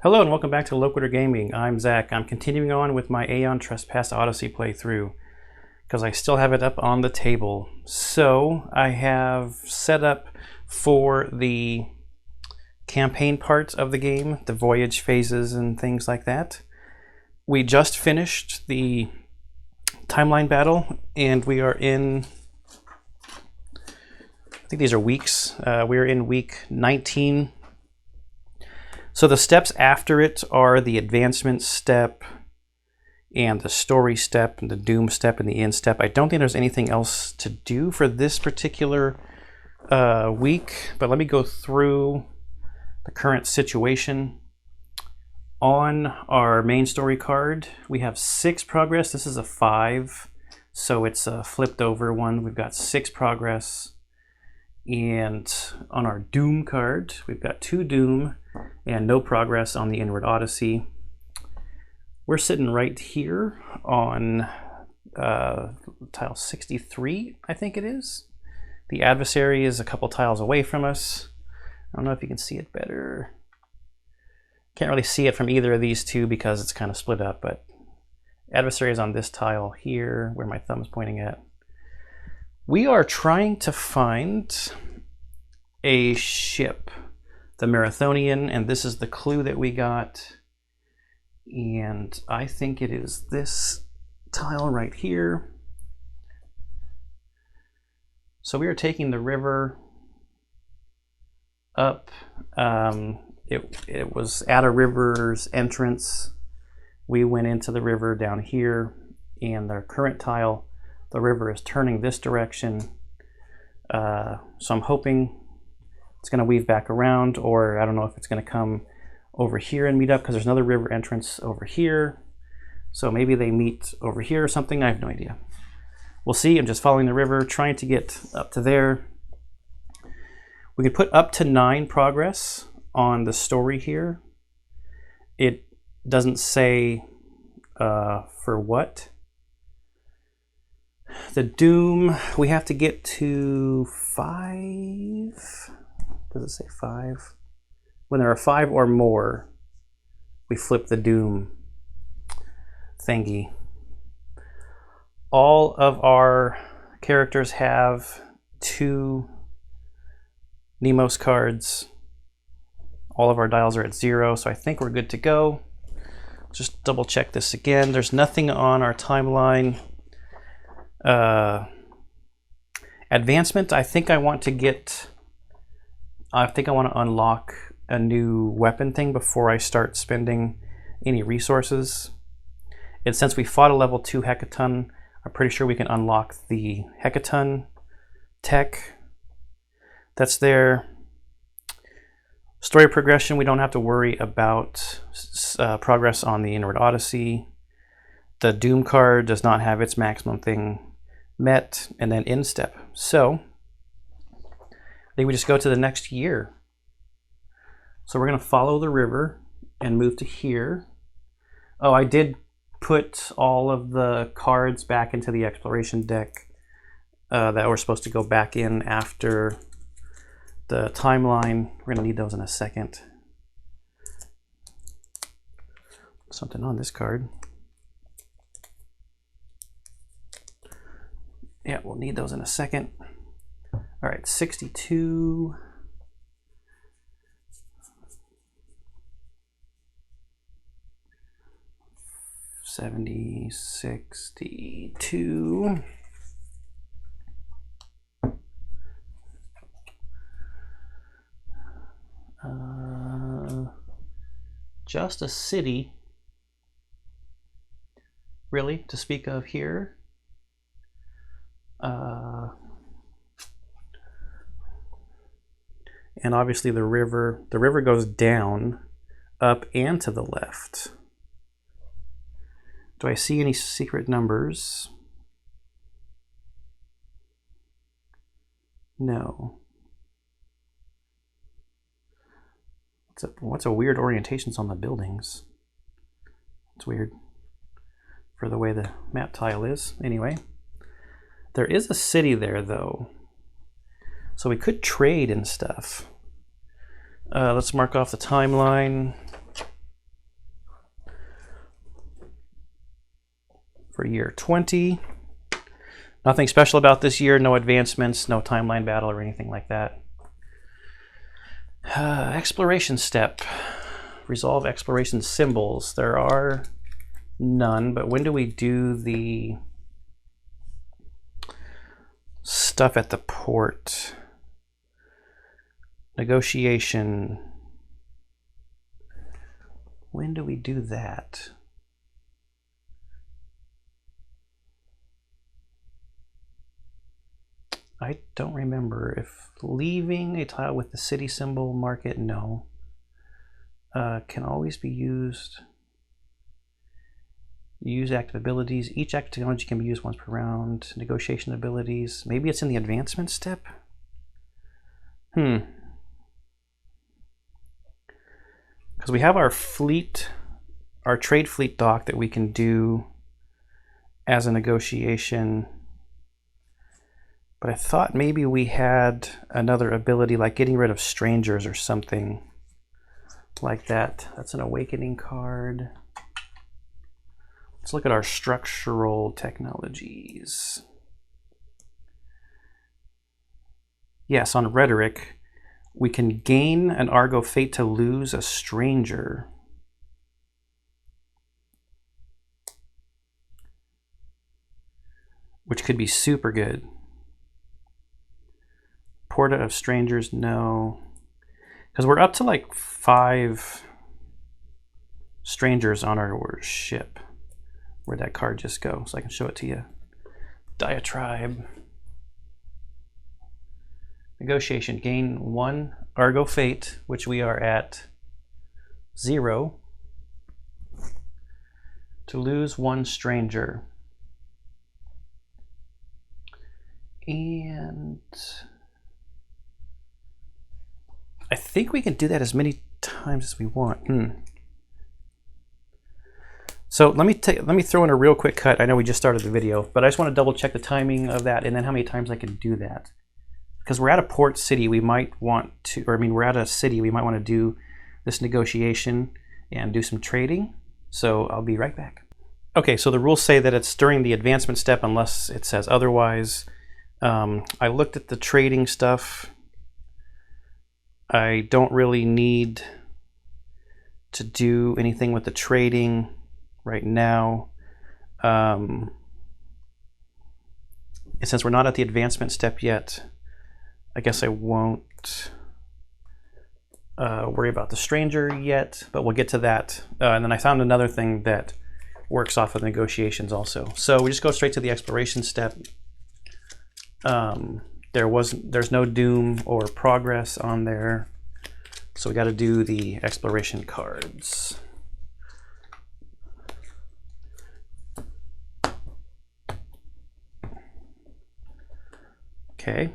Hello and welcome back to Loquitur Gaming. I'm Zach. I'm continuing on with my Aeon Trespass Odyssey playthrough because I still have it up on the table. So I have set up for the campaign part of the game, the voyage phases and things like that. We just finished the timeline battle and we are in, I think these are weeks. We're in week 19. So the steps after it are the advancement step and the story step and the doom step and the end step. I don't think there's anything else to do for this particular week, but let me go through the current situation. On our main story card, we have 6 progress. This is a 5, so it's a flipped over one. We've got 6 progress. And on our Doom card, we've got 2 Doom and no progress on the Inward Odyssey. We're sitting right here on tile 63, I think it is. The Adversary is a couple tiles away from us. I don't know if you can see it better. Can't really see it from either of these two because it's kind of split up, but Adversary is on this tile here where my thumb is pointing at. We are trying to find a ship, the Marathonian, and this is the clue that we got. And I think it is this tile right here. So we are taking the river up. It was at a river's entrance. We went into the river down here, and the current tile, the river is turning this direction. So I'm hoping it's going to weave back around, or I don't know if it's going to come over here and meet up because there's another river entrance over here. So maybe they meet over here or something. I have no idea. We'll see. I'm just following the river, trying to get up to there. We can put up to 9 progress on the story here. It doesn't say for what. The Doom, we have to get to 5. Does it say 5? When there are 5 or more, we flip the Doom thingy. All of our characters have 2 Nemos cards. All of our dials are at 0, so I think we're good to go. Just double check this again. There's nothing on our timeline. Advancement, I think I want to unlock a new weapon thing before I start spending any resources. And since we fought a level 2 Hecaton, I'm pretty sure we can unlock the Hecaton tech that's there. Story progression, we don't have to worry about progress on the Inward Odyssey. The Doom card does not have its maximum thing met, and then end step. So I think we just go to the next year. So we're going to follow the river and move to here. Oh, I did put all of the cards back into the exploration deck that were supposed to go back in after the timeline. We're going to need those in a second. Something on this card. Yeah, we'll need those in a second. All right, 62. $70, 62. Just a city, really, to speak of here. And obviously the river goes down, up, and to the left. Do I see any secret numbers? No. What's a weird orientations on the buildings? It's weird for the way the map tile is. Anyway, there is a city there though, so we could trade and stuff. Let's mark off the timeline. for year 20. Nothing special about this year, no advancements, no timeline battle or anything like that. Exploration step. Resolve exploration symbols. There are none, but when do we do the stuff at the port? Negotiation. When do we do that? I don't remember. If leaving a tile with the city symbol, mark it, no. Can always be used. Use active abilities. Each active technology can be used once per round. Negotiation abilities. Maybe it's in the advancement step? Because we have our fleet, our trade fleet dock that we can do as a negotiation. But I thought maybe we had another ability like getting rid of strangers or something like that. That's an awakening card. Let's look at our structural technologies. Yes, on rhetoric, we can gain an Argo fate to lose a stranger. Which could be super good. Porta of strangers, no. Because we're up to like 5 strangers on our ship. Where'd that card just go? So I can show it to you. Diatribe. Negotiation. Gain 1 Argo fate, which we are at 0. To lose 1 stranger. And I think we can do that as many times as we want. So let me throw in a real quick cut. I know we just started the video, but I just want to double check the timing of that and then how many times I can do that. Because we're at a port city, we might want to, or I mean, we're at a city, we might want to do this negotiation and do some trading. So I'll be right back. Okay, so the rules say that it's during the advancement step unless it says otherwise. I looked at the trading stuff. I don't really need to do anything with the trading right now. And since we're not at the advancement step yet, I guess I won't worry about the stranger yet, but we'll get to that. And then I found another thing that works off of negotiations also. So we just go straight to the exploration step. There's no doom or progress on there, so we got to do the exploration cards. Okay.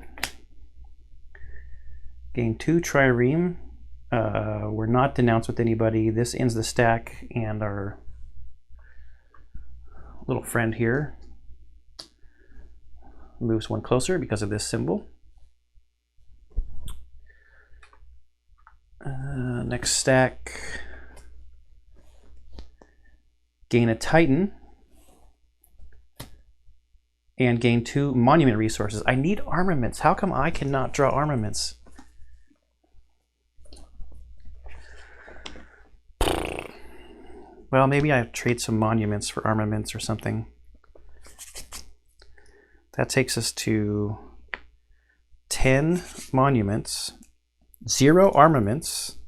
Gain 2 trireme. We're not denounced with anybody. This ends the stack, and our little friend here moves 1 closer because of this symbol. Next stack. Gain a Titan. And gain 2 monument resources. I need armaments. How come I cannot draw armaments? Well, maybe I trade some monuments for armaments or something. That takes us to 10 monuments, 0 armaments.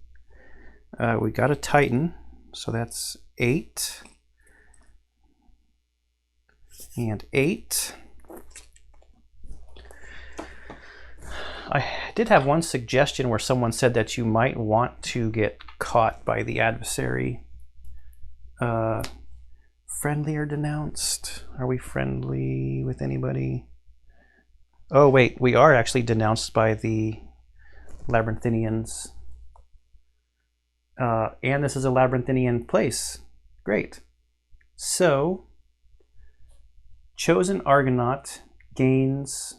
We got a Titan, so that's 8. And 8. I did have one suggestion where someone said that you might want to get caught by the adversary. Friendly or denounced? Are we friendly with anybody? Oh wait, we are actually denounced by the Labyrinthinians. And this is a Labyrinthinian place. Great. So, chosen Argonaut gains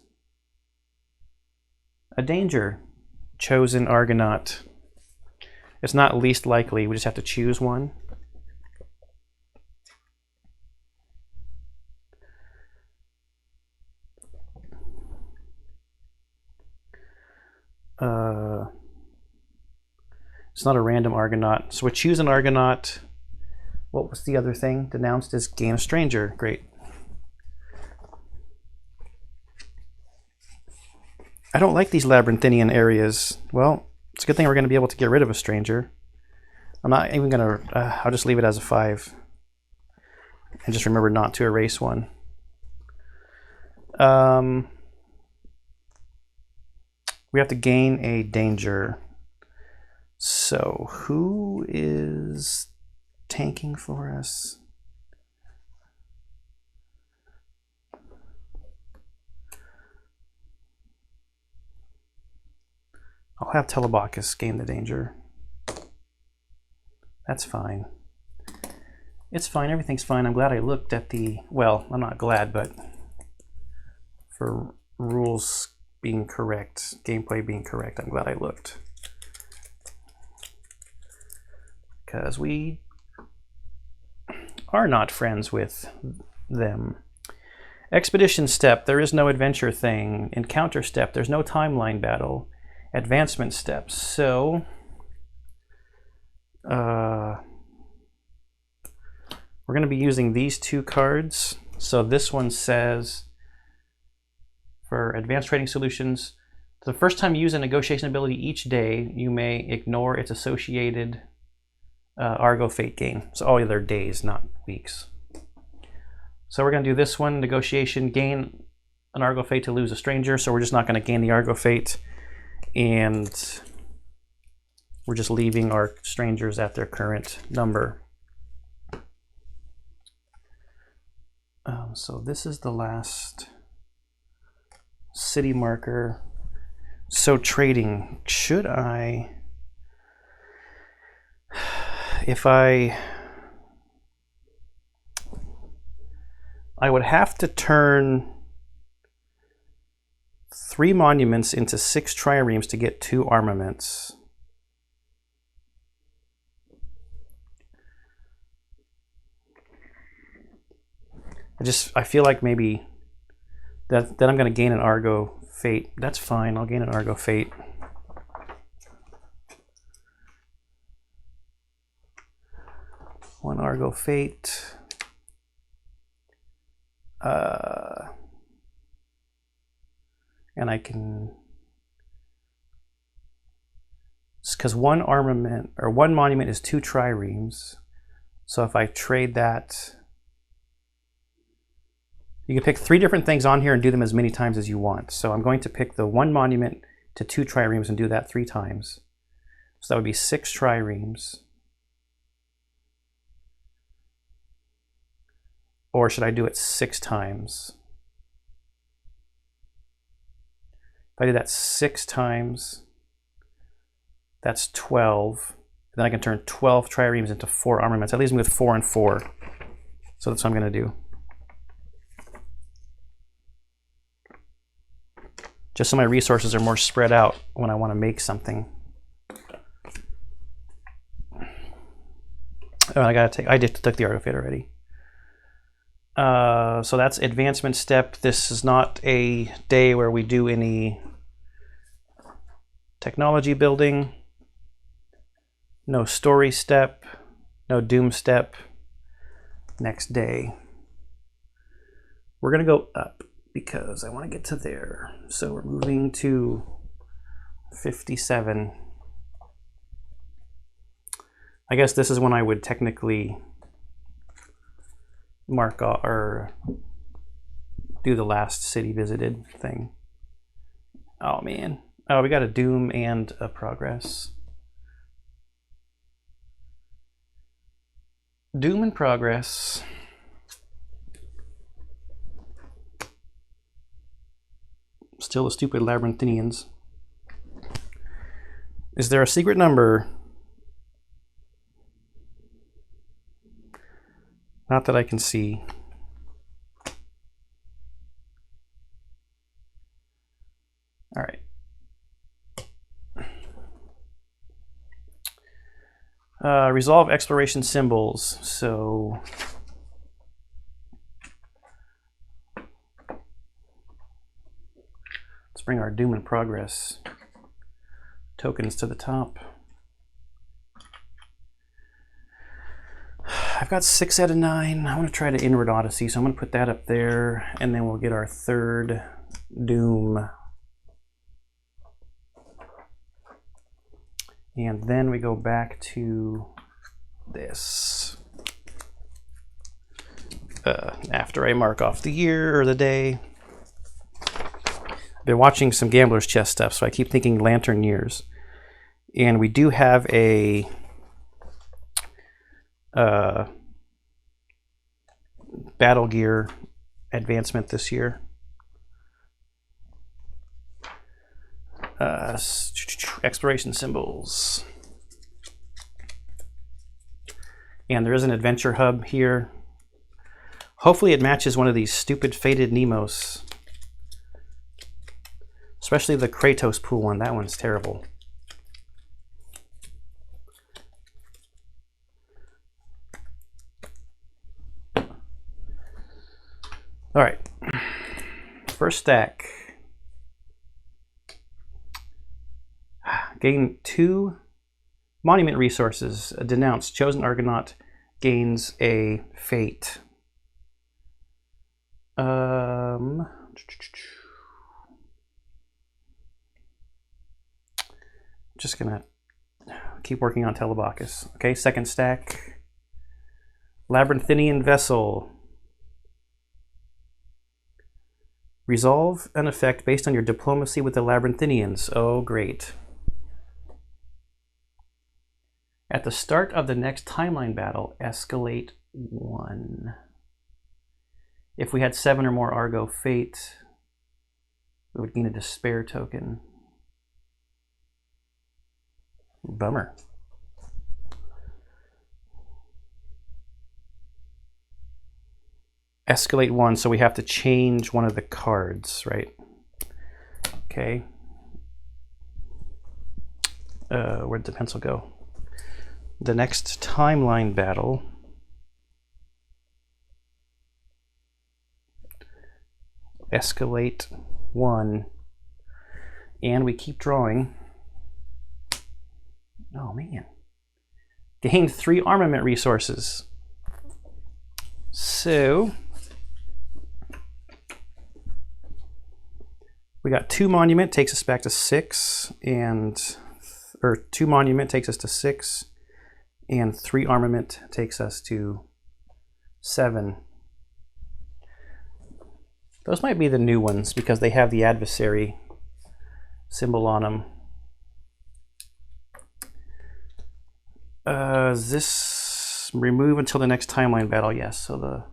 a danger. Chosen Argonaut. It's not least likely, we just have to choose one. It's not a random Argonaut. So we choose an Argonaut. What was the other thing denounced as gain a stranger? Great. I don't like these labyrinthian areas. Well, it's a good thing we're going to be able to get rid of a stranger. I'm not even going to... I'll just leave it as a 5. And just remember not to erase one. We have to gain a danger. So who is tanking for us? I'll have Telebacchus gain the danger. That's fine. It's fine, everything's fine. I'm glad I looked at the, well, I'm not glad, but for rules being correct, gameplay being correct, I'm glad I looked. Because we are not friends with them. Expedition step, there is no adventure thing. Encounter step, there's no timeline battle. Advancement steps, so we're going to be using these 2 cards. So this one says, for advanced trading solutions, the first time you use a negotiation ability each day, you may ignore its associated Argo fate gain. So all other days, not weeks. So we're going to do this one, negotiation, gain an Argo fate to lose a stranger. So we're just not going to gain the Argo fate, and we're just leaving our strangers at their current number. So this is the last city marker. So trading, should I, if I would have to turn 3 monuments into 6 triremes to get 2 armaments. I feel like maybe then I'm going to gain an Argo fate. That's fine, I'll gain an Argo fate. One Argo fate. And I can, because one armament or one monument is 2 triremes. So if I trade that, you can pick 3 different things on here and do them as many times as you want. So I'm going to pick the 1 monument to 2 triremes and do that 3 times. So that would be 6 triremes. Or should I do it 6 times? If I do that 6 times, that's 12. Then I can turn 12 triremes into 4 armaments. That leaves me with 4 and 4. So that's what I'm going to do. Just so my resources are more spread out when I want to make something. Oh, I took the Argo fate already. So that's advancement step. This is not a day where we do any technology building. No story step. No doom step. Next day. We're going to go up because I want to get to there. So we're moving to 57. I guess this is when I would technically mark off or do the last city visited thing. Oh man. Oh, we got a doom and a progress. Doom and progress. Still the stupid Labyrinthinians. Is there a secret number? Not that I can see. All right. Resolve exploration symbols. So let's bring our doom and progress tokens to the top. I've got 6 out of 9. I want to try the Inward Odyssey, so I'm going to put that up there, and then we'll get our third Doom. And then we go back to this. After I mark off the year or the day. I've been watching some Gambler's Chest stuff, so I keep thinking Lantern Years. And we do have a Battle Gear advancement this year. Exploration symbols. And there is an adventure hub here. Hopefully it matches one of these stupid Faded Nemos. Especially the Kratos pool one. That one's terrible. All right. First stack. Gain 2 monument resources. Denounce. Chosen Argonaut gains a fate. Just gonna keep working on Telebacchus. Okay, second stack. Labyrinthinian Vessel. Resolve an effect based on your diplomacy with the Labyrinthinians. Oh, great. At the start of the next timeline battle, escalate 1. If we had 7 or more Argo Fate, we would gain a Despair token. Bummer. Escalate 1, so we have to change one of the cards, right? Okay. Where'd the pencil go? The next timeline battle. Escalate 1. And we keep drawing. Oh man. Gained 3 armament resources. So we got 2 monument, takes us back to 6, and or 2 monument takes us to 6, and 3 armament takes us to 7. Those might be the new ones because they have the Adversary symbol on them. Is this remove until the next timeline battle? Yes, so the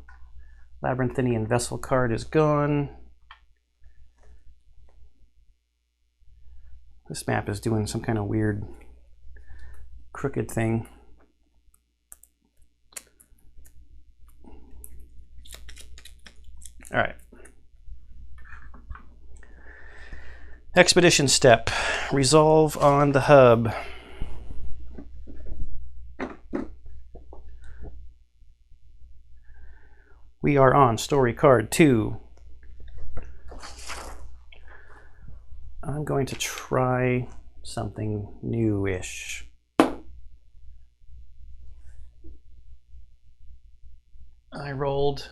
Labyrinthinian Vessel card is gone. This map is doing some kind of weird crooked thing. All right. Expedition step. Resolve on the hub. We are on story card 2. I'm going to try something new-ish. I rolled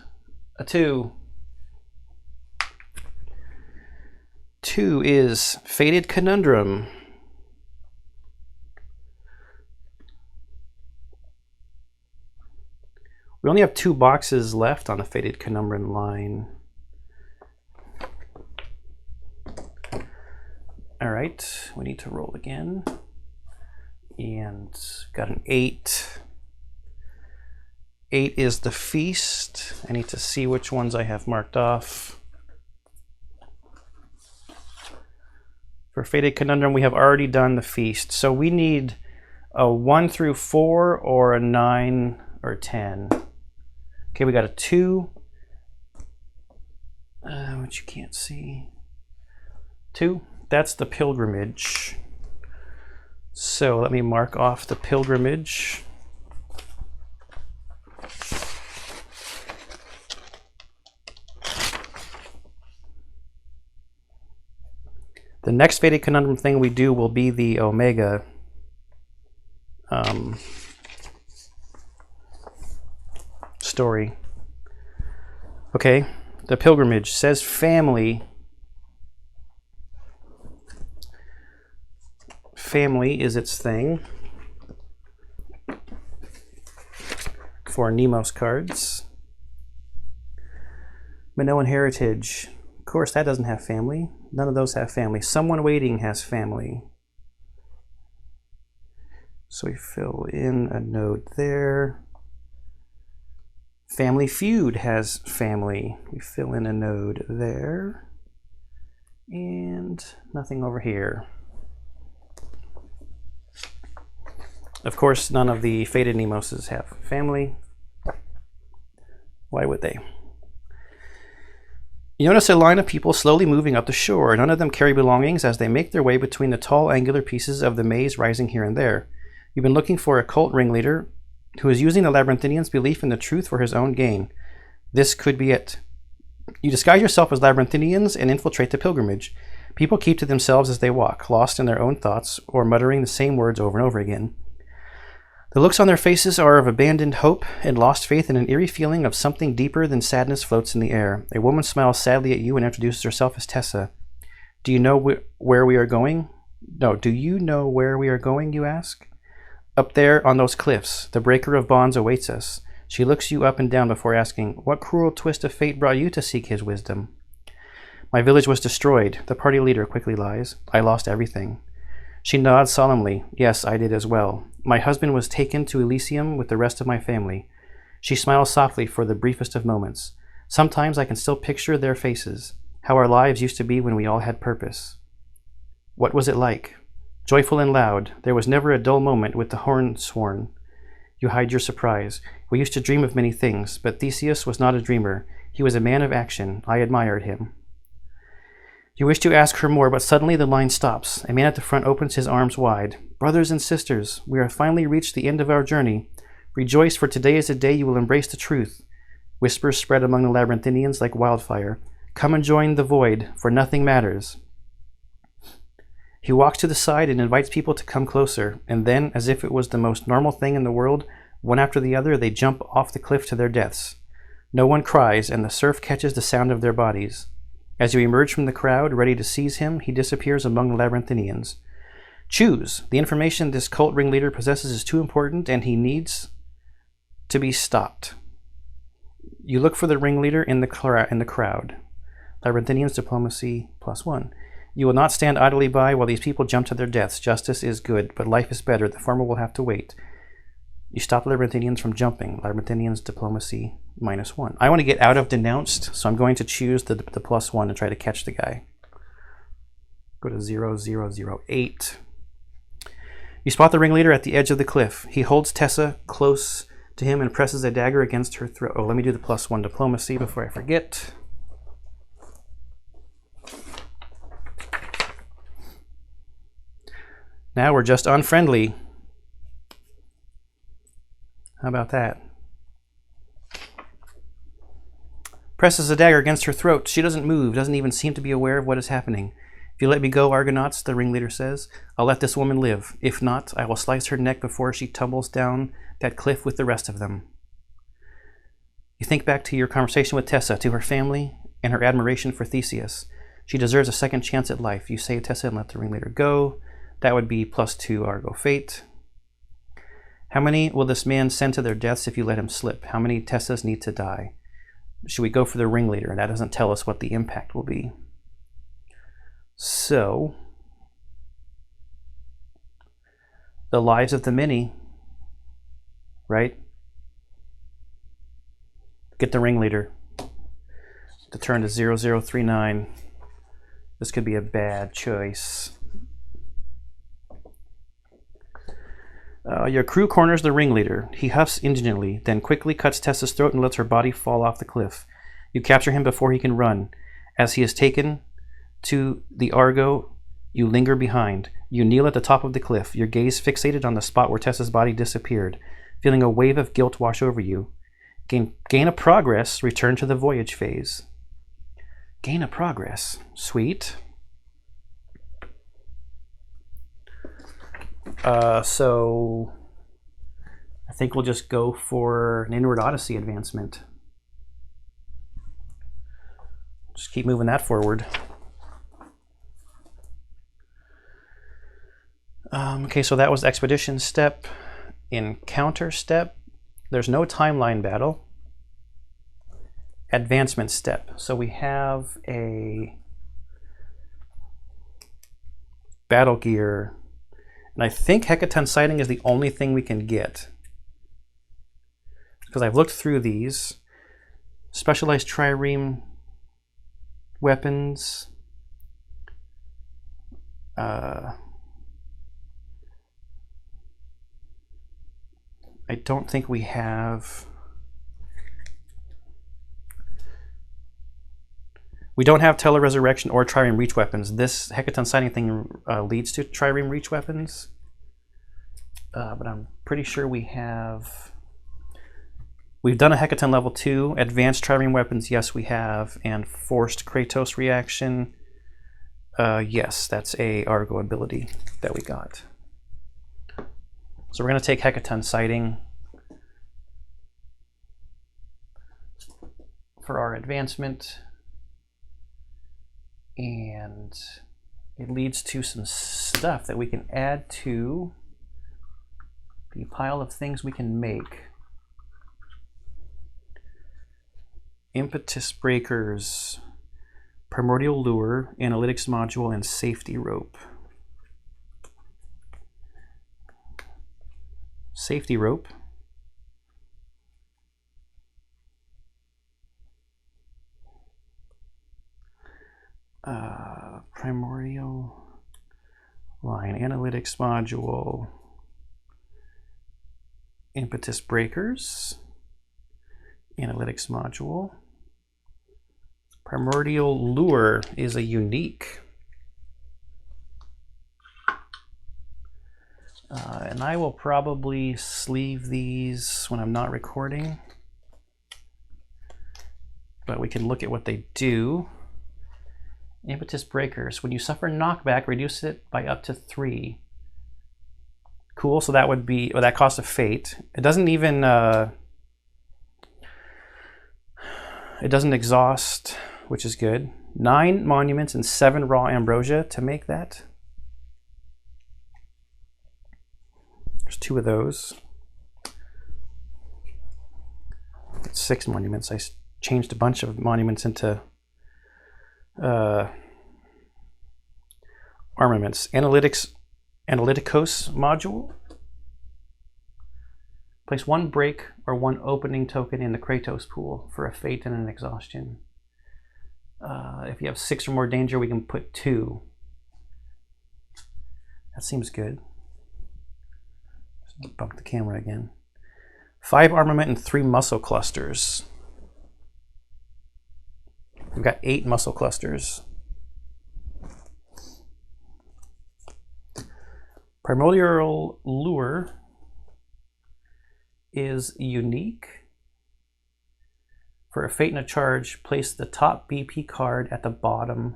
a 2. 2 is Fated Conundrum. We only have 2 boxes left on the Fated Conundrum line. All right, we need to roll again. And got an 8. 8 is the Feast. I need to see which ones I have marked off. For Fated Conundrum, we have already done the Feast. So we need a 1 through 4 or a 9 or 10. Okay, we got a 2. Which you can't see. 2. That's the Pilgrimage. So let me mark off the Pilgrimage. The next Fated Conundrum thing we do will be the Omega story. Okay, the pilgrimage says family. Family is its thing for Nemos cards. Minoan heritage. Of course, that doesn't have family. None of those have family. Someone waiting has family. So we fill in a node there. Family Feud has family. We fill in a node there. And nothing over here. Of course, none of the Fated Nemoses have family. Why would they? You notice a line of people slowly moving up the shore. None of them carry belongings as they make their way between the tall, angular pieces of the maze rising here and there. You've been looking for a cult ringleader who is using the Labyrinthinians' belief in the truth for his own gain. This could be it. You disguise yourself as Labyrinthinians and infiltrate the pilgrimage. People keep to themselves as they walk, lost in their own thoughts or muttering the same words over and over again. The looks on their faces are of abandoned hope and lost faith, and an eerie feeling of something deeper than sadness floats in the air. A woman smiles sadly at you and introduces herself as Tessa. Do you know where we are going? No, do you know where we are going, you ask? Up there on those cliffs, the breaker of bonds awaits us. She looks you up and down before asking, what cruel twist of fate brought you to seek his wisdom? My village was destroyed, the party leader quickly lies. I lost everything. She nods solemnly. Yes, I did as well. My husband was taken to Elysium with the rest of my family. She smiles softly for the briefest of moments. Sometimes I can still picture their faces, how our lives used to be when we all had purpose. What was it like? Joyful and loud. There was never a dull moment with the horn sworn. You hide your surprise. We used to dream of many things, but Theseus was not a dreamer. He was a man of action. I admired him. You wish to ask her more, but suddenly the line stops. A man at the front opens his arms wide. Brothers and sisters, we have finally reached the end of our journey. Rejoice, for today is the day you will embrace the truth. Whispers spread among the Labyrinthinians like wildfire. Come and join the void, for nothing matters. He walks to the side and invites people to come closer, and then, as if it was the most normal thing in the world, one after the other, they jump off the cliff to their deaths. No one cries, and the surf catches the sound of their bodies. As you emerge from the crowd, ready to seize him, he disappears among the Labyrinthinians. Choose. The information this cult ringleader possesses is too important, and he needs to be stopped. You look for the ringleader in the crowd. Labyrinthinians diplomacy +1. You will not stand idly by while these people jump to their deaths. Justice is good, but life is better. The former will have to wait. You stop Labyrinthinians from jumping. Labyrinthinians diplomacy -1. I want to get out of denounced, so I'm going to choose the +1 to try to catch the guy. Go to 0008. You spot the ringleader at the edge of the cliff. He holds Tessa close to him and presses a dagger against her throat. Oh, let me do the +1 diplomacy before I forget. Now we're just unfriendly. How about that? Presses a dagger against her throat. She doesn't move, doesn't even seem to be aware of what is happening. If you let me go, Argonauts, the ringleader says, I'll let this woman live. If not, I will slice her neck before she tumbles down that cliff with the rest of them. You think back to your conversation with Tessa, to her family, and her admiration for Theseus. She deserves a second chance at life. You save Tessa and let the ringleader go. That would be +2 Argo fate. How many will this man send to their deaths if you let him slip? How many Tessas need to die? Should we go for the ringleader? That doesn't tell us what the impact will be. So, the lives of the many, right? Get the ringleader. To turn to 0039. This could be a bad choice. Your crew corners the ringleader. He huffs indignantly, then quickly cuts Tessa's throat and lets her body fall off the cliff. You capture him before he can run. As he is taken to the Argo, you linger behind. You kneel at the top of the cliff, your gaze fixated on the spot where Tessa's body disappeared, feeling a wave of guilt wash over you. Gain a progress, return to the voyage phase. Gain a progress. Sweet. So I think we'll just go for an Inward Odyssey advancement. Just keep moving that forward. Okay, so that was Expedition step. Encounter step, there's no timeline battle. Advancement step, so we have a battle gear, and I think Hecaton sighting is the only thing we can get, because I've looked through these. Specialized trireme weapons, I don't think we have. We don't have Tele-Resurrection or Trireme Reach weapons. This Hecaton sighting thing leads to Trireme Reach weapons. But I'm pretty sure we have. We've done a Hecaton level 2. Advanced Trireme weapons, yes, we have. And Forced Kratos reaction. Yes, that's a Argo ability that we got. So we're going to take Hecaton sighting for our advancement, and it leads to some stuff that we can add to the pile of things we can make. Impetus breakers, primordial lure, analytics module, and safety rope. Safety rope. Primordial line, analytics module, impetus breakers, analytics module. Primordial lure is a unique. And I will probably sleeve these when I'm not recording, but we can look at what they do. Impetus breakers. When you suffer knockback, reduce it by up to 3. Cool. So that would be, well, that costs a fate. It doesn't even. It doesn't exhaust, which is good. 9 monuments and 7 raw ambrosia to make that. There's 2 of those. It's 6 monuments. I changed a bunch of monuments into armaments. Analyticos module. Place 1 break or 1 opening token in the Kratos pool for a fate and an exhaustion. If you have 6 or more danger, we can put 2. That seems good. Just bump the camera again. 5 armament and 3 muscle clusters. We've got 8 muscle clusters. Primordial lure is unique. For a fate and a charge, place the top BP card at the bottom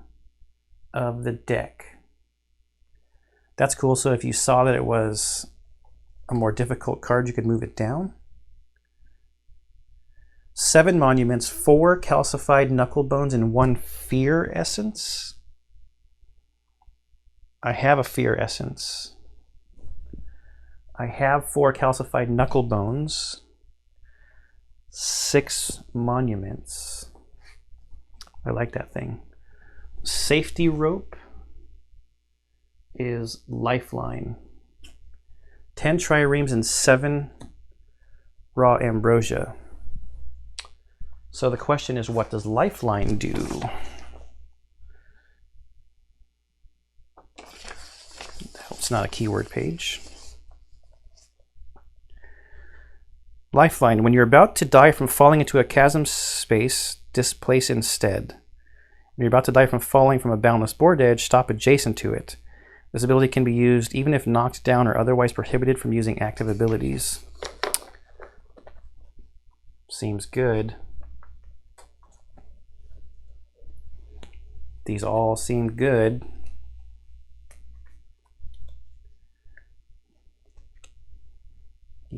of the deck. That's cool. So if you saw that it was a more difficult card, you could move it down. 7 monuments, 4 calcified knuckle bones, and 1 fear essence. I have a fear essence. I have 4 calcified knuckle bones, 6 monuments. I like that thing. Safety rope is lifeline. 10 triremes and 7 raw ambrosia. So the question is, what does lifeline do? It's not a keyword page. Lifeline. When you're about to die from falling into a chasm space, displace instead. When you're about to die from falling from a boundless board edge, stop adjacent to it. This ability can be used even if knocked down or otherwise prohibited from using active abilities. Seems good. These all seem good.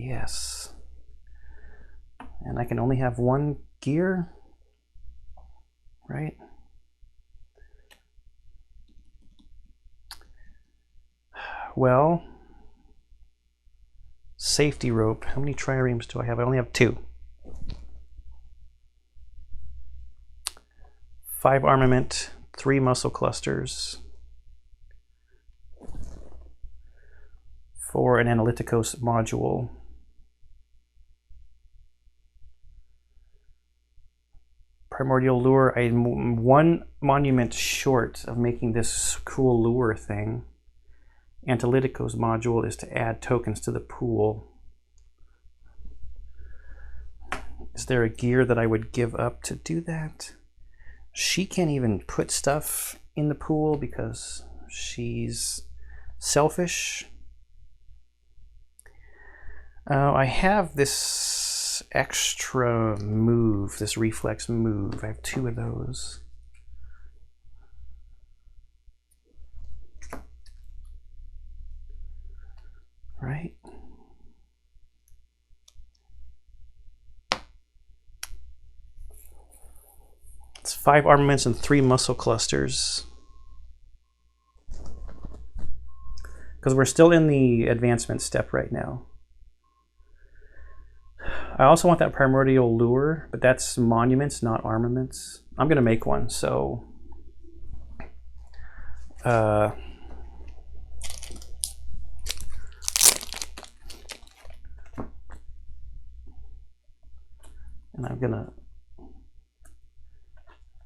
Yes. And I can only have one gear, right? Well, safety rope. How many triremes do I have? I only have 2. 5 armament, 3 muscle clusters, 4 an analyticos module. Primordial lure. I'm 1 monument short of making this cool lure thing. Analyticos module is to add tokens to the pool. Is there a gear that I would give up to do that? She can't even put stuff in the pool because she's selfish. I have this extra move, this reflex move. I have 2 of those. Right? It's 5 armaments and 3 muscle clusters. Because we're still in the advancement step right now. I also want that primordial lure, but that's monuments, not armaments. I'm going to make one, so... and I'm going to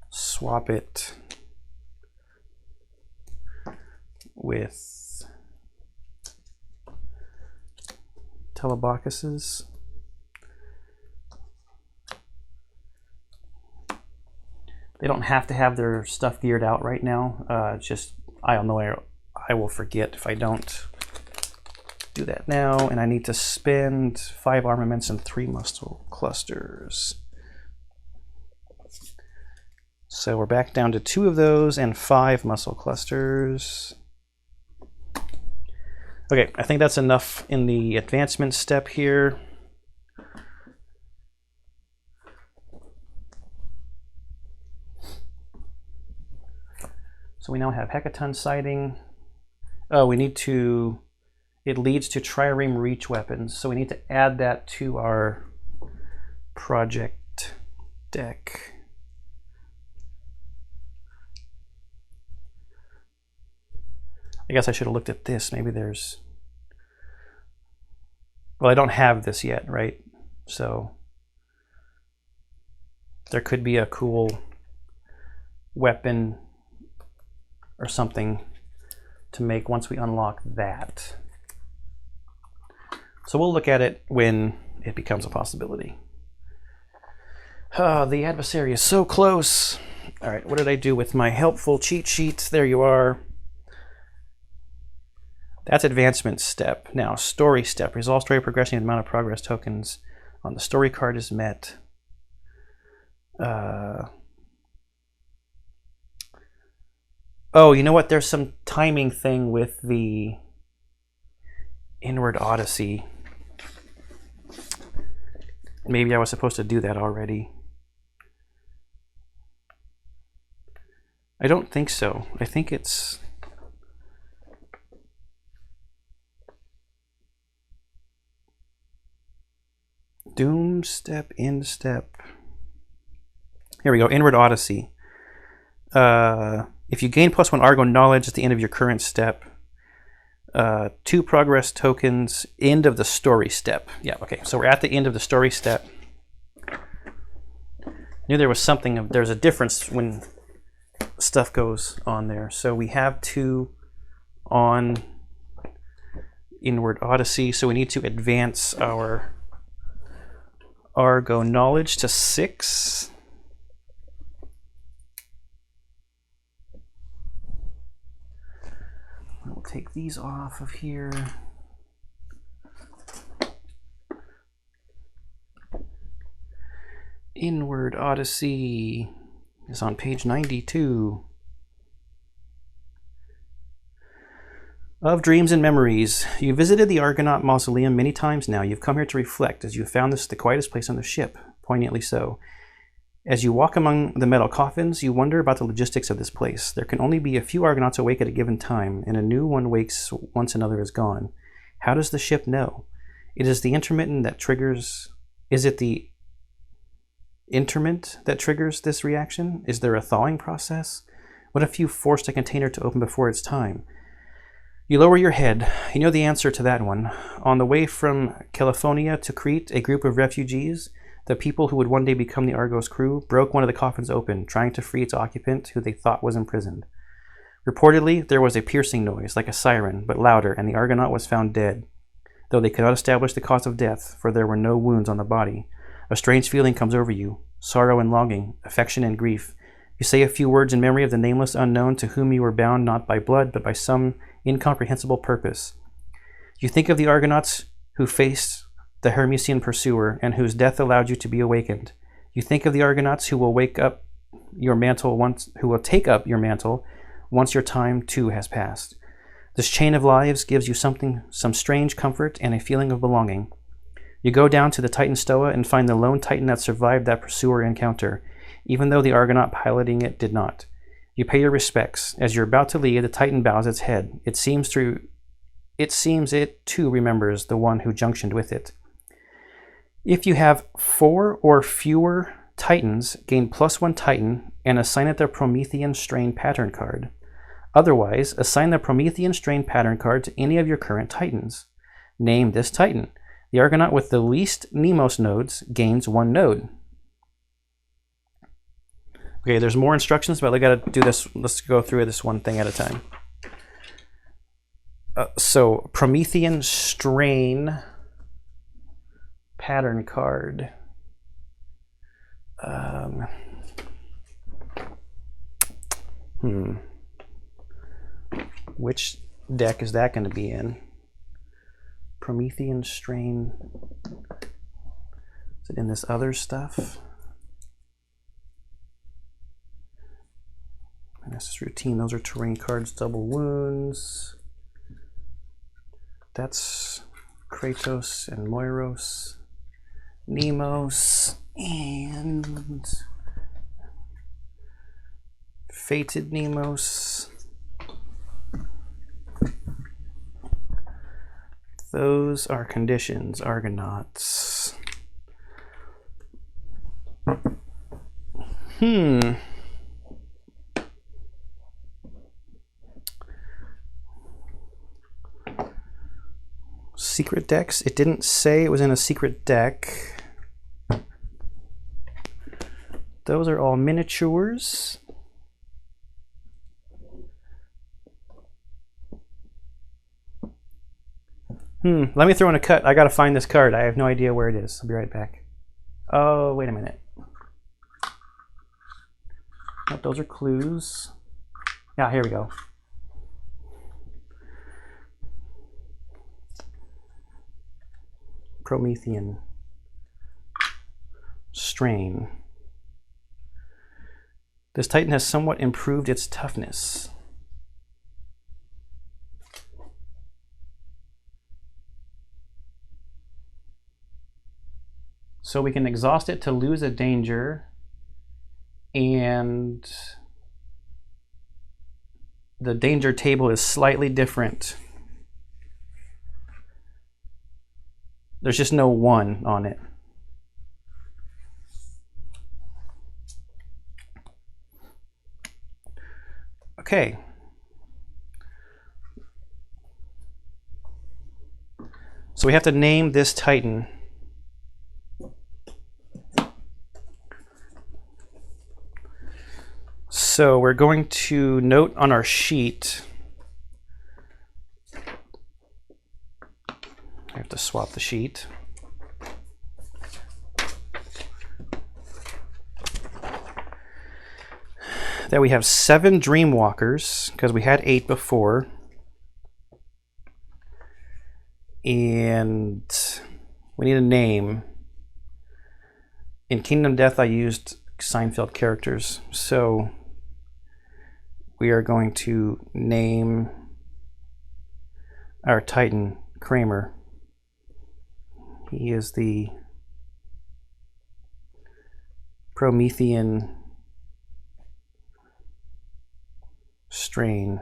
swap it with Telebacchus's. They don't have to have their stuff geared out right now. It's just, I don't know, I will forget if I don't do that now. And I need to spend 5 armaments and 3 muscle clusters. So we're back down to 2 of those and 5 muscle clusters. Okay, I think that's enough in the advancement step here. So we now have Hecaton sighting. Oh, we need to, it leads to trireme reach weapons. So we need to add that to our project deck. I guess I should have looked at this. Maybe there's, well, I don't have this yet, right? So there could be a cool weapon or something to make once we unlock that. So we'll look at it when it becomes a possibility. Oh, the adversary is so close. All right, what did I do with my helpful cheat sheet? There you are. That's advancement step. Now, story step. Resolve story progression. The amount of progress tokens on the story card is met. Oh, you know what? There's some timing thing with the Inward Odyssey. Maybe I was supposed to do that already. I don't think so. I think it's... Doom step, end step. Here we go, Inward Odyssey. If you gain +1 Argo knowledge at the end of your current step, 2 progress tokens, end of the story step. Yeah, okay, so we're at the end of the story step. I knew there was something, there's a difference when stuff goes on there. So we have 2 on Inward Odyssey, so we need to advance our Argo knowledge to 6. We'll take these off of here. Inward Odyssey is on page 92. Of dreams and memories. You visited the Argonaut mausoleum many times now. You've come here to reflect, as you have found this the quietest place on the ship, poignantly so. As you walk among the metal coffins, you wonder about the logistics of this place. There can only be a few Argonauts awake at a given time, and a new one wakes once another is gone. How does the ship know? It is the intermittent that triggers... Is it the interment that triggers this reaction? Is there a thawing process? What if you forced a container to open before its time? You lower your head. You know the answer to that one. On the way from California to Crete, a group of refugees, the people who would one day become the Argo's crew, broke one of the coffins open, trying to free its occupant, who they thought was imprisoned. Reportedly, there was a piercing noise, like a siren, but louder, and the Argonaut was found dead, though they could not establish the cause of death, for there were no wounds on the body. A strange feeling comes over you, sorrow and longing, affection and grief. You say a few words in memory of the nameless unknown to whom you were bound not by blood, but by some incomprehensible purpose. You think of the Argonauts who faced the Hermesian pursuer, and whose death allowed you to be awakened. You think of the Argonauts who will take up your mantle once your time too has passed. This chain of lives gives you some strange comfort and a feeling of belonging. You go down to the Titan Stoa and find the lone Titan that survived that pursuer encounter, even though the Argonaut piloting it did not. You pay your respects. As you're about to leave, the Titan bows its head. It seems it too remembers the one who junctioned with it. If you have 4 or fewer Titans, gain +1 Titan and assign it the Promethean Strain pattern card. Otherwise, assign the Promethean Strain pattern card to any of your current Titans. Name this Titan. The Argonaut with the least Nemos nodes gains 1 node. Okay, there's more instructions, but I gotta do this. Let's go through this one thing at a time. So, Promethean Strain pattern card. Which deck is that going to be in? Promethean Strain. Is it in this other stuff? This is routine. Those are terrain cards. Double wounds. That's Kratos and Moiros. Nemos and Fated Nemos. Those are conditions, Argonauts. Secret decks. It didn't say it was in a secret deck. Those are all miniatures. Let me throw in a cut. I gotta find this card. I have no idea where it is. I'll be right back. Oh, wait a minute. Oh, those are clues. Yeah, here we go. Promethean Strain. This Titan has somewhat improved its toughness. So we can exhaust it to lose a danger, and the danger table is slightly different. There's just no 1 on it. Okay. So we have to name this Titan. So we're going to note on our sheet. I have to swap the sheet. That we have 7 Dreamwalkers, because we had 8 before. And we need a name. In Kingdom Death, I used Seinfeld characters. So we are going to name our Titan, Kramer. He is the Promethean strain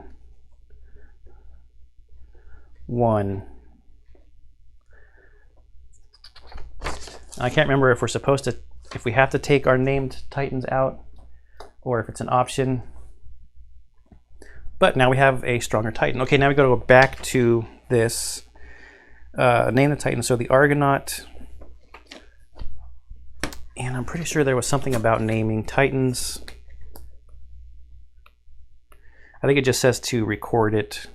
1. I can't remember if we're supposed to, if we have to take our named Titans out or if it's an option. But now we have a stronger Titan. Okay, now we got to go back to this. Name the Titan. So the Argonaut. And I'm pretty sure there was something about naming Titans. I think it just says to record it.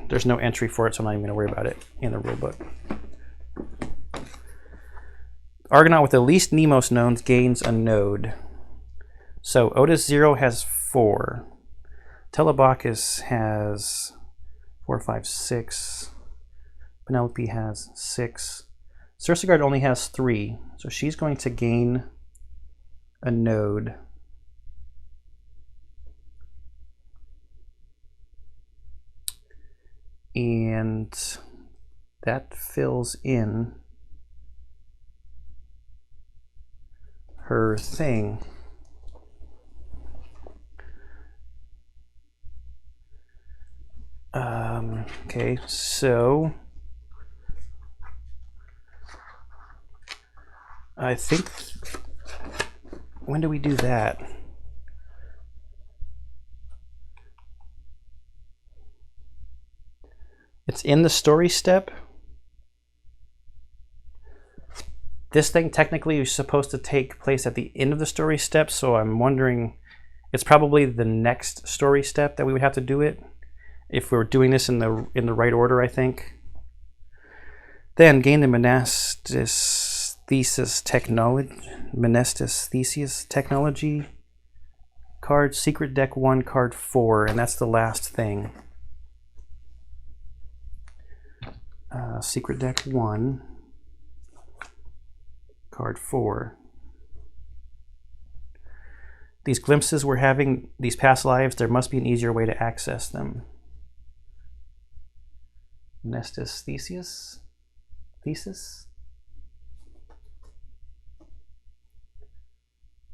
There's no entry for it, so I'm not even going to worry about it in the rulebook. Argonaut with the least Nemos knowns gains a node. So Otis 0 has 4. Telebacchus has 4, 5, 6. Penelope has 6. Cersegard only has 3, so she's going to gain a node. And that fills in her thing. Okay, so I think, when do we do that? It's in the story step. This thing technically is supposed to take place at the end of the story step, so I'm wondering, it's probably the next story step that we would have to do it if we're doing this in the right order, I think. Then gain the Monastis Thesis Technology card, Secret Deck 1, card 4, and that's the last thing. Secret Deck 1, card 4. These glimpses we're having, these past lives, there must be an easier way to access them. Nestus Thesis?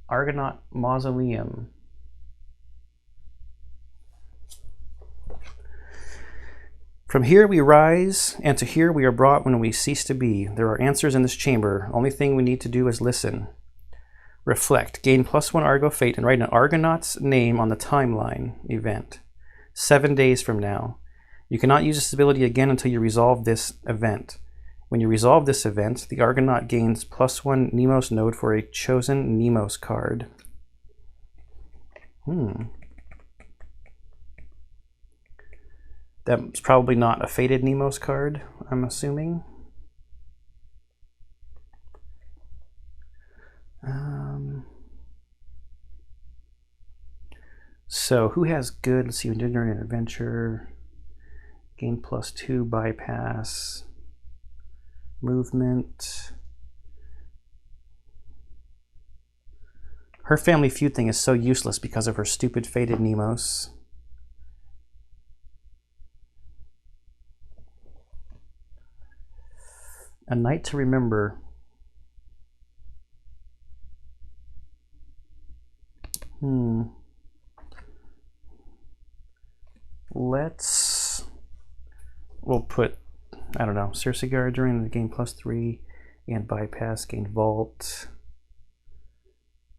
Argonaut Mausoleum. From here we rise, and to here we are brought when we cease to be. There are answers in this chamber. Only thing we need to do is listen. Reflect. Gain +1 Argo Fate and write an Argonaut's name on the timeline event. 7 days from now. You cannot use this ability again until you resolve this event. When you resolve this event, the Argonaut gains +1 Nemos node for a chosen Nemos card. That's probably not a Fated Nemos card, I'm assuming. So who has good? Let's see, during an adventure. Gain +2 bypass. Movement. Her Family Feud thing is so useless because of her stupid Fated Nemos. A Night to Remember. We'll put, I don't know, Cersegard during the game +3 and bypass, gain vault.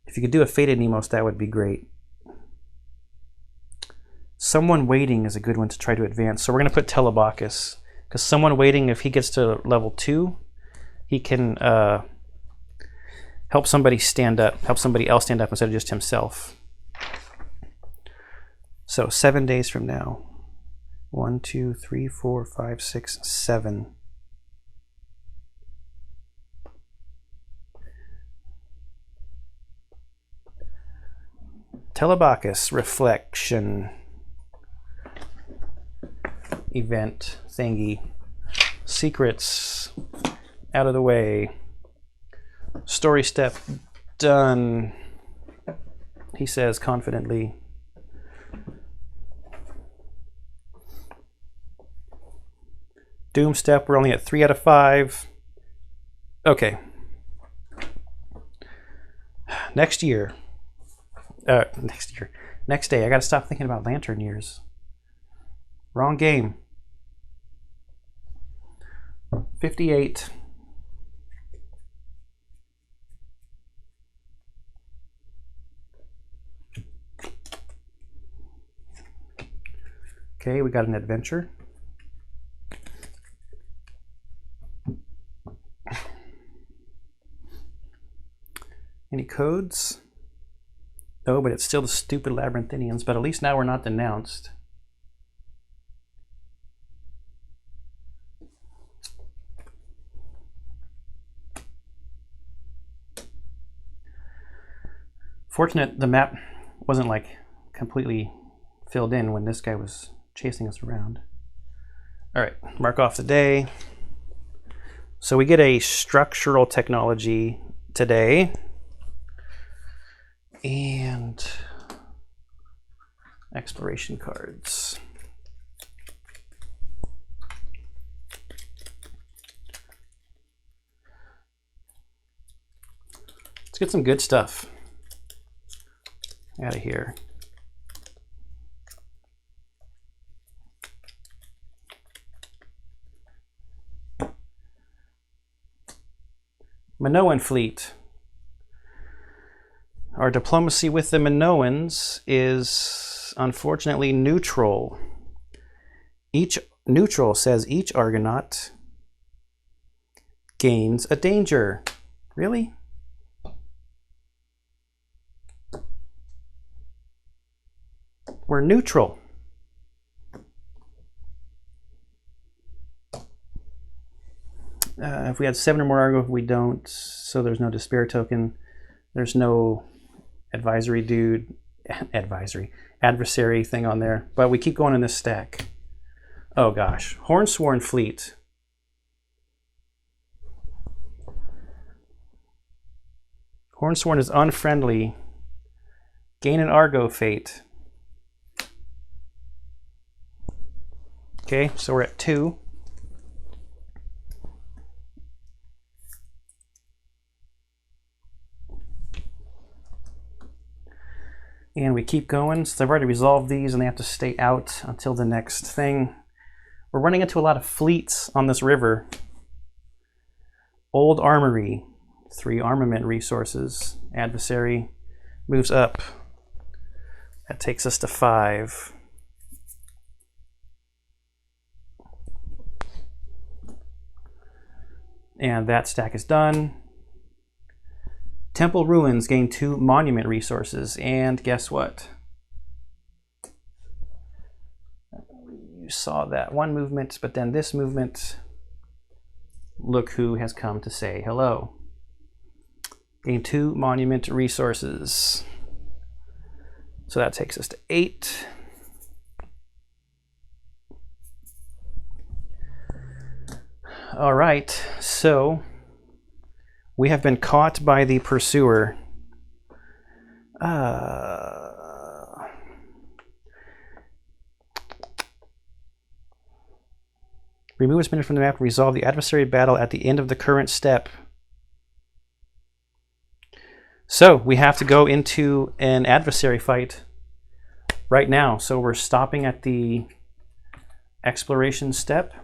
If you could do a Fated Nemos, that would be great. Someone Waiting is a good one to try to advance. So we're going to put Telebacchus, because Someone Waiting, if he gets to level 2, he can help somebody stand up, help somebody else stand up instead of just himself. So 7 days from now. 1, 2, 3, 4, 5, 6, 7. Telebacchus reflection event thingy. Secrets out of the way. Story step done, he says confidently. Doom step, we're only at 3 out of 5. Okay. Next year. Next day. I gotta stop thinking about lantern years. Wrong game. 58. Okay, we got an adventure. Any codes? No, but it's still the stupid Labyrinthinians, but at least now we're not denounced. Fortunate the map wasn't like completely filled in when this guy was chasing us around. All right, mark off the day. So we get a structural technology today. And exploration cards. Let's get some good stuff out of here. Minoan fleet. Our diplomacy with the Minoans is unfortunately neutral. Neutral says each Argonaut gains a danger. Really? We're neutral. If we had 7 or more Argo, we don't, so there's no despair token. There's no advisory adversary thing on there, but we keep going in this stack. Oh gosh, Hornsworn fleet. Hornsworn is unfriendly. Gain an Argo fate. Okay, so we're at 2. And we keep going. So I've already resolved these and they have to stay out until the next thing. We're running into a lot of fleets on this river. Old Armory, 3 armament resources. Adversary moves up. That takes us to 5. And that stack is done. Temple Ruins gain 2 monument resources, and guess what? You saw that one movement, but then this movement, look who has come to say hello. Gain 2 monument resources. So that takes us to 8. All right, so we have been caught by the pursuer. Remove a spinner from the map. Resolve the adversary battle at the end of the current step. So we have to go into an adversary fight right now. So we're stopping at the exploration step.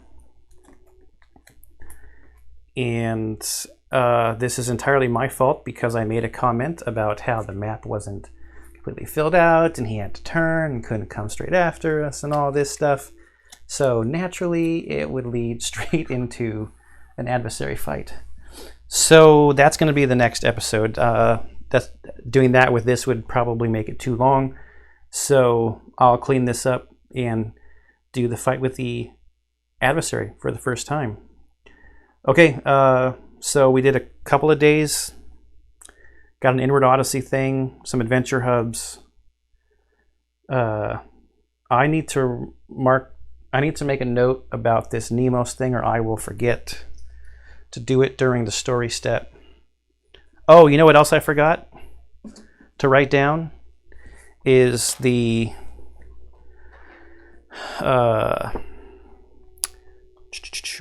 And this is entirely my fault because I made a comment about how the map wasn't completely filled out and he had to turn and couldn't come straight after us and all this stuff. So naturally it would lead straight into an adversary fight. So that's going to be the next episode. Doing that with this would probably make it too long. So I'll clean this up and do the fight with the adversary for the first time. Okay, so we did a couple of days, got an Inward Odyssey thing, some adventure hubs. I need to make a note about this Nemos thing or I will forget to do it during the story step. Oh, you know what else I forgot to write down is the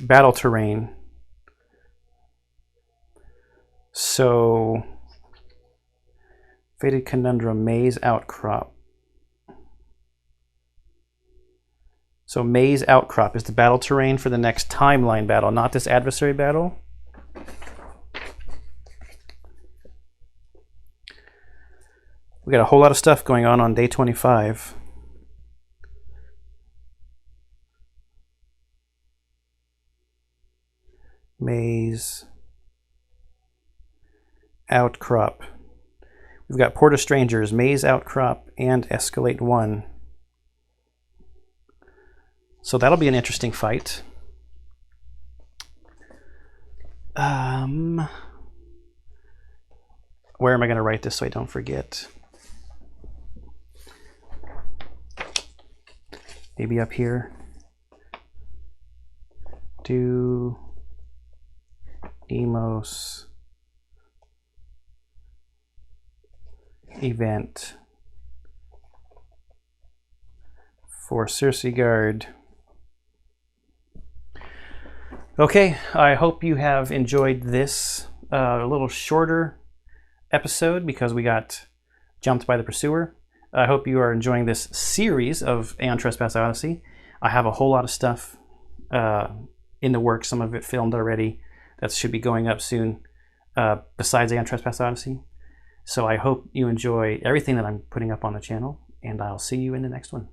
battle terrain. So, Fated Conundrum, Maze Outcrop. So Maze Outcrop is the battle terrain for the next timeline battle, not this adversary battle. We got a whole lot of stuff going on day 25. Maze Outcrop. We've got Port of Strangers, Maze Outcrop, and Escalate 1. So that'll be an interesting fight. Where am I going to write this so I don't forget? Maybe up here. Do Demos event for Circe Guard. Okay, I hope you have enjoyed this a little shorter episode because we got jumped by the pursuer. I hope you are enjoying this series of Aeon Trespass Odyssey. I have a whole lot of stuff in the works, some of it filmed already, that should be going up soon, besides Aeon Trespass Odyssey. So I hope you enjoy everything that I'm putting up on the channel, and I'll see you in the next one.